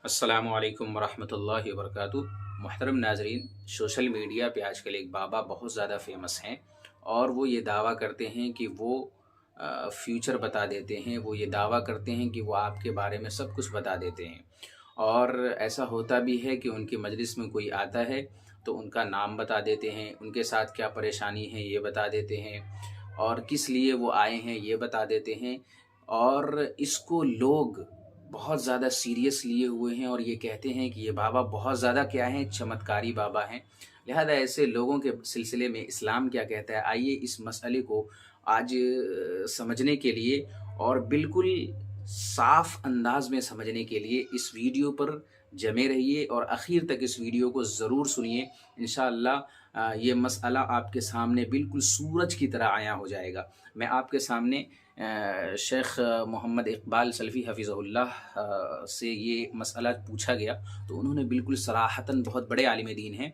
السلام علیکم ورحمۃ اللہ وبرکاتہ۔ محترم ناظرین، سوشل میڈیا پہ آج کل ایک بابا بہت زیادہ فیمس ہیں اور وہ یہ دعویٰ کرتے ہیں کہ وہ فیوچر بتا دیتے ہیں، وہ یہ دعویٰ کرتے ہیں کہ وہ آپ کے بارے میں سب کچھ بتا دیتے ہیں، اور ایسا ہوتا بھی ہے کہ ان کی مجلس میں کوئی آتا ہے تو ان کا نام بتا دیتے ہیں، ان کے ساتھ کیا پریشانی ہے یہ بتا دیتے ہیں، اور کس لیے وہ آئے ہیں یہ بتا دیتے ہیں، اور اس کو لوگ بہت زیادہ سیریس لیے ہوئے ہیں اور یہ کہتے ہیں کہ یہ بابا بہت زیادہ کیا ہیں، چمتکاری بابا ہیں۔ لہذا ایسے لوگوں کے سلسلے میں اسلام کیا کہتا ہے، آئیے اس مسئلے کو آج سمجھنے کے لیے اور بالکل صاف انداز میں سمجھنے کے لیے اس ویڈیو پر جمے رہیے اور آخر تک اس ویڈیو کو ضرور سنیے۔ انشاءاللہ یہ مسئلہ آپ کے سامنے بالکل سورج کی طرح عیاں ہو جائے گا۔ میں آپ کے سامنے شیخ محمد اقبال سلفی حفظہ اللہ سے یہ مسئلہ پوچھا گیا تو انہوں نے بالکل صراحتاً، بہت بڑے عالم دین ہیں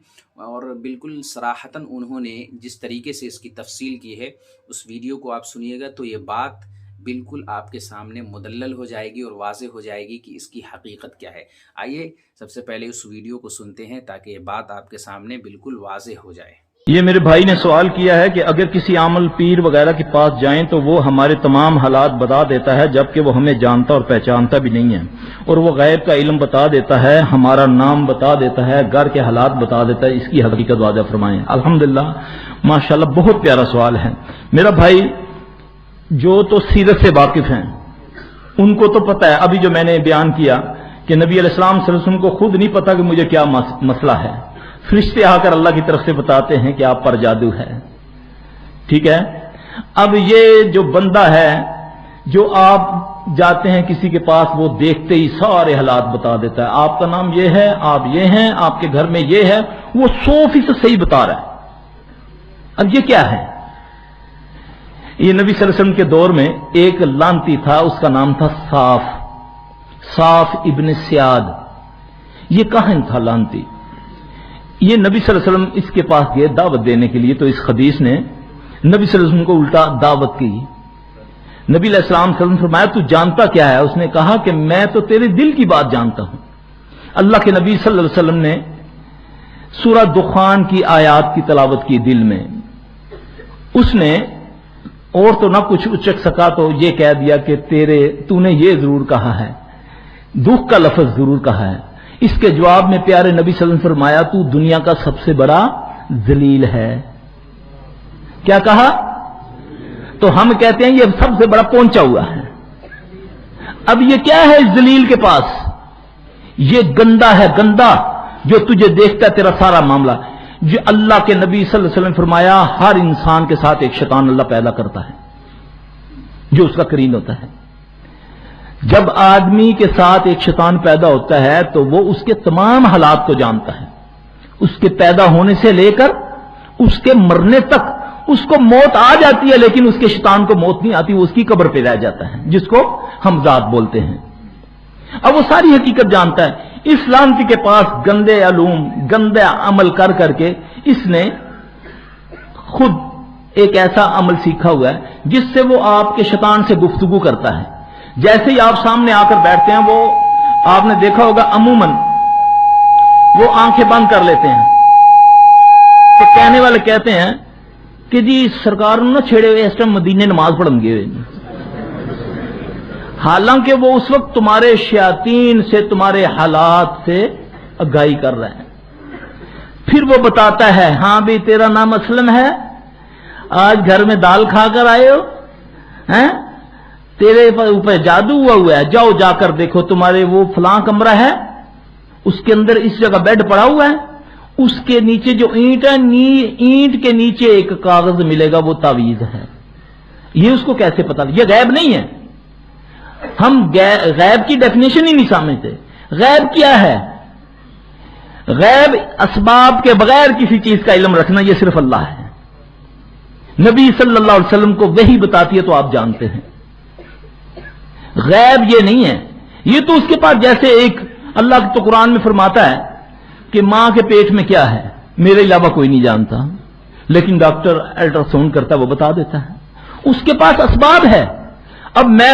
اور بالکل صراحتاً انہوں نے جس طریقے سے اس کی تفصیل کی ہے، اس ویڈیو کو آپ سنیے گا تو یہ بات بالکل آپ کے سامنے مدلل ہو جائے گی اور واضح ہو جائے گی کہ اس کی حقیقت کیا ہے۔ آئیے سب سے پہلے اس ویڈیو کو سنتے ہیں تاکہ یہ بات آپ کے سامنے بالکل واضح ہو جائے۔ یہ میرے بھائی نے سوال کیا ہے کہ اگر کسی عامل پیر وغیرہ کے پاس جائیں تو وہ ہمارے تمام حالات بتا دیتا ہے جبکہ وہ ہمیں جانتا اور پہچانتا بھی نہیں ہے، اور وہ غیب کا علم بتا دیتا ہے، ہمارا نام بتا دیتا ہے، گھر کے حالات بتا دیتا ہے، اس کی حقیقت واضح فرمائیں۔ الحمدللہ، ماشاءاللہ، بہت پیارا سوال ہے میرا بھائی۔ جو تو سیرت سے واقف ہیں ان کو تو پتہ ہے، ابھی جو میں نے بیان کیا کہ نبی علیہ السلام صلی اللہ علیہ وسلم کو خود نہیں پتا کہ مجھے کیا مسئلہ ہے، فرشتے آ کر اللہ کی طرف سے بتاتے ہیں کہ آپ پر جادو ہے، ٹھیک ہے۔ اب یہ جو بندہ ہے، جو آپ جاتے ہیں کسی کے پاس، وہ دیکھتے ہی سارے حالات بتا دیتا ہے، آپ کا نام یہ ہے، آپ یہ ہیں، آپ کے گھر میں یہ ہے، وہ 100% صحیح بتا رہا ہے۔ اب یہ کیا ہے؟ یہ نبی صلی اللہ علیہ وسلم کے دور میں ایک لانتی تھا، اس کا نام تھا صاف ابن سیاد۔ یہ کاہن تھا لانتی۔ یہ نبی صلی اللہ علیہ وسلم اس کے پاس گئے دعوت دینے کے لیے، تو اس حدیث نے نبی صلی اللہ علیہ وسلم کو الٹا دعوت کی۔ نبی علیہ السلام صلی اللہ علیہ وسلم فرمایا، تو جانتا کیا ہے؟ اس نے کہا کہ میں تو تیرے دل کی بات جانتا ہوں۔ اللہ کے نبی صلی اللہ علیہ وسلم نے سورہ دخان کی آیات کی تلاوت کی دل میں، اس نے اور تو نہ کچھ اچک سکا تو یہ کہہ دیا کہ تو نے یہ ضرور کہا ہے، دکھ کا لفظ ضرور کہا ہے۔ اس کے جواب میں پیارے نبی صلی اللہ علیہ وسلم نے فرمایا، تو دنیا کا سب سے بڑا ذلیل ہے۔ کیا کہا؟ تو ہم کہتے ہیں یہ سب سے بڑا پہنچا ہوا ہے۔ اب یہ کیا ہے اس ذلیل کے پاس؟ یہ گندا ہے، گندا، جو تجھے دیکھتا ہے تیرا سارا معاملہ۔ جو اللہ کے نبی صلی اللہ علیہ وسلم نے فرمایا، ہر انسان کے ساتھ ایک شیطان اللہ پیدا کرتا ہے جو اس کا قرین ہوتا ہے۔ جب آدمی کے ساتھ ایک شیطان پیدا ہوتا ہے تو وہ اس کے تمام حالات کو جانتا ہے، اس کے پیدا ہونے سے لے کر اس کے مرنے تک۔ اس کو موت آ جاتی ہے لیکن اس کے شیطان کو موت نہیں آتی، وہ اس کی قبر پہ رہ جاتا ہے، جس کو ہم ذات بولتے ہیں۔ اب وہ ساری حقیقت جانتا ہے۔ اس لعنتی کے پاس گندے علوم، گندے عمل کر کر کے اس نے خود ایک ایسا عمل سیکھا ہوا ہے جس سے وہ آپ کے شیطان سے گفتگو کرتا ہے۔ جیسے ہی آپ سامنے آ کر بیٹھتے ہیں، وہ آپ نے دیکھا ہوگا عموماً وہ آنکھیں بند کر لیتے ہیں، تو کہنے والے کہتے ہیں کہ جی سرکار نہ چھیڑے ہوئے، اس ٹائم مدینے نماز پڑھن گئے ہوئے، حالانکہ وہ اس وقت تمہارے شیاطین سے، تمہارے حالات سے آگاہی کر رہے ہیں۔ پھر وہ بتاتا ہے، ہاں بھی تیرا نام اسلم ہے، آج گھر میں دال کھا کر آئے ہو، ہیں تیرے اوپر جادو ہوا ہے، جاؤ جا کر دیکھو، تمہارے وہ فلاں کمرہ ہے، اس کے اندر اس جگہ بیڈ پڑا ہوا ہے، اس کے نیچے جو اینٹ ہے، اینٹ کے نیچے ایک کاغذ ملے گا، وہ تعویذ ہے۔ یہ اس کو کیسے پتا؟ یہ غیب نہیں ہے۔ ہم غیب کی ڈیفینیشن ہی نہیں سمجھتے۔ غیب کیا ہے؟ غیب اسباب کے بغیر کسی چیز کا علم رکھنا، یہ صرف اللہ ہے۔ نبی صلی اللہ علیہ وسلم کو وحی بتاتی ہے تو آپ جانتے ہیں۔ غیب یہ نہیں ہے، یہ تو اس کے پاس جیسے ایک اللہ تو قرآن میں فرماتا ہے کہ ماں کے پیٹ میں کیا ہے میرے علاوہ کوئی نہیں جانتا، لیکن ڈاکٹر الٹرا ساؤنڈ کرتا ہے وہ بتا دیتا ہے۔ اس کے پاس اسباب ہے۔ اب میں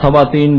3:15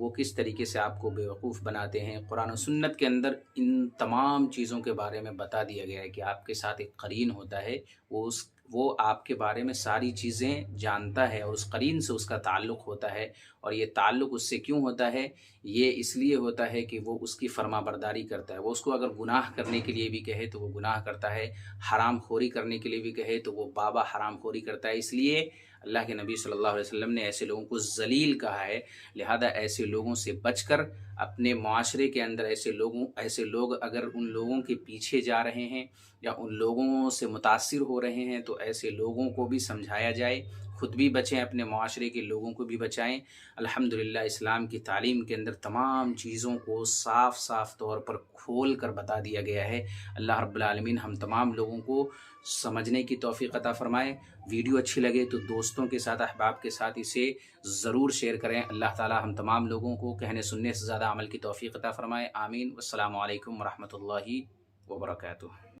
وہ کس طریقے سے آپ کو بیوقوف بناتے ہیں۔ قرآن و سنت کے اندر ان تمام چیزوں کے بارے میں بتا دیا گیا ہے کہ آپ کے ساتھ ایک قرین ہوتا ہے، وہ آپ کے بارے میں ساری چیزیں جانتا ہے، اور اس قرین سے اس کا تعلق ہوتا ہے، اور یہ تعلق اس سے کیوں ہوتا ہے؟ یہ اس لیے ہوتا ہے کہ وہ اس کی فرما برداری کرتا ہے۔ وہ اس کو اگر گناہ کرنے کے لیے بھی کہے تو وہ گناہ کرتا ہے، حرام خوری کرنے کے لیے بھی کہے تو وہ بابا حرام خوری کرتا ہے۔ اس لیے اللہ کے نبی صلی اللہ علیہ وسلم نے ایسے لوگوں کو ذلیل کہا ہے۔ لہذا ایسے لوگوں سے بچ کر اپنے معاشرے کے اندر ایسے لوگ اگر ان لوگوں کے پیچھے جا رہے ہیں یا ان لوگوں سے متاثر ہو رہے ہیں تو ایسے لوگوں کو بھی سمجھایا جائے، خود بھی بچیں، اپنے معاشرے کے لوگوں کو بھی بچائیں۔ الحمدللہ اسلام کی تعلیم کے اندر تمام چیزوں کو صاف صاف طور پر کھول کر بتا دیا گیا ہے۔ اللہ رب العالمین ہم تمام لوگوں کو سمجھنے کی توفیق عطا فرمائے۔ ویڈیو اچھی لگے تو دوستوں کے ساتھ، احباب کے ساتھ اسے ضرور شیئر کریں۔ اللہ تعالی ہم تمام لوگوں کو کہنے سننے سے زیادہ عمل کی توفیق عطا فرمائے۔ آمین۔ والسلام علیکم ورحمۃ اللہ وبرکاتہ۔